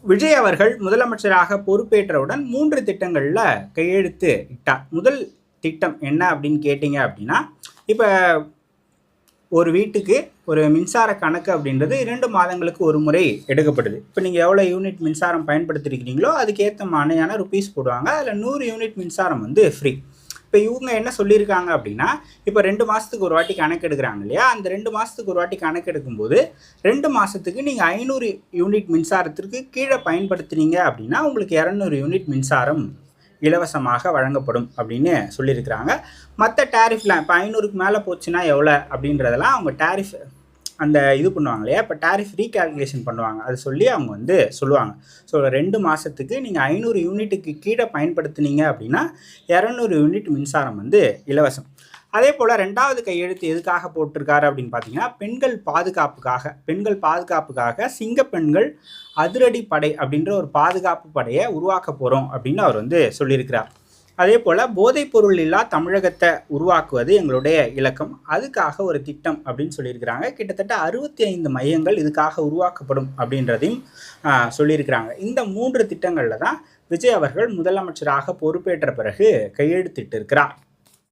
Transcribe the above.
விஜய் அவர்கள் முதலமைச்சராக பொறுப்பேற்றவுடன் 3 திட்டங்களில் கையெழுத்து இட்டார். முதல் திட்டம் என்ன அப்படின்னு கேட்டிங்க அப்படின்னா, இப்போ ஒரு வீட்டுக்கு ஒரு மின்சார கணக்கு அப்படின்றது 2 மாதங்களுக்கு ஒரு முறை எடுக்கப்படுது. இப்போ நீங்கள் எவ்வளோ யூனிட் மின்சாரம் பயன்படுத்திருக்கிறீங்களோ அதுக்கேற்ற மானியான ருபீஸ் போடுவாங்க. அதில் 100 யூனிட் மின்சாரம் வந்து ஃப்ரீ. இப்போ இவங்க என்ன சொல்லியிருக்காங்க அப்படின்னா, இப்போ 2 மாதத்துக்கு ஒரு வாட்டி கணக்கு எடுக்கிறாங்க இல்லையா, அந்த 2 மாதத்துக்கு ஒரு வாட்டி கணக்கு எடுக்கும்போது 2 மாதத்துக்கு நீங்கள் 500 யூனிட் மின்சாரத்திற்கு கீழே பயன்படுத்துனீங்க அப்படின்னா உங்களுக்கு 200 யூனிட் மின்சாரம் இலவசமாக வழங்கப்படும் அப்படின்னு சொல்லியிருக்கிறாங்க. மற்ற டேரிஃப்லாம் இப்போ 500க்கு மேலே போச்சுன்னா எவ்வளோ அப்படின்றதெல்லாம் அவங்க டேரிஃப் அந்த இது பண்ணுவாங்க இல்லையா, இப்போ டேரிஃப் ரீகால்குலேஷன் பண்ணுவாங்க. அது சொல்லி அவங்க வந்து சொல்லுவாங்க. ஸோ 2 மாதத்துக்கு நீங்கள் 500 யூனிட்டுக்கு கீழே பயன்படுத்துனீங்க அப்படின்னா 200 யூனிட் மின்சாரம் வந்து இலவசம். அதே போல் 2வது கையெழுத்து எதுக்காக போட்டிருக்காரு அப்படின்னு பார்த்தீங்கன்னா, பெண்கள் பாதுகாப்புக்காக சிங்கப்பெண்கள் அதிரடி படை அப்படின்ற ஒரு பாதுகாப்பு படையை உருவாக்க போகிறோம் அப்படின்னு அவர் வந்து சொல்லியிருக்கிறார். அதே போல் போதைப்பொருள் இல்லா தமிழகத்தை உருவாக்குவது எங்களுடைய இலக்கம், அதுக்காக ஒரு திட்டம் அப்படின்னு சொல்லியிருக்கிறாங்க. கிட்டத்தட்ட 65 மையங்கள் இதுக்காக உருவாக்கப்படும் அப்படின்றதையும் சொல்லியிருக்கிறாங்க. இந்த 3 திட்டங்களில் தான் விஜய் அவர்கள் முதலமைச்சராக பொறுப்பேற்ற பிறகு கையெழுத்திட்டு இருக்கிறார்.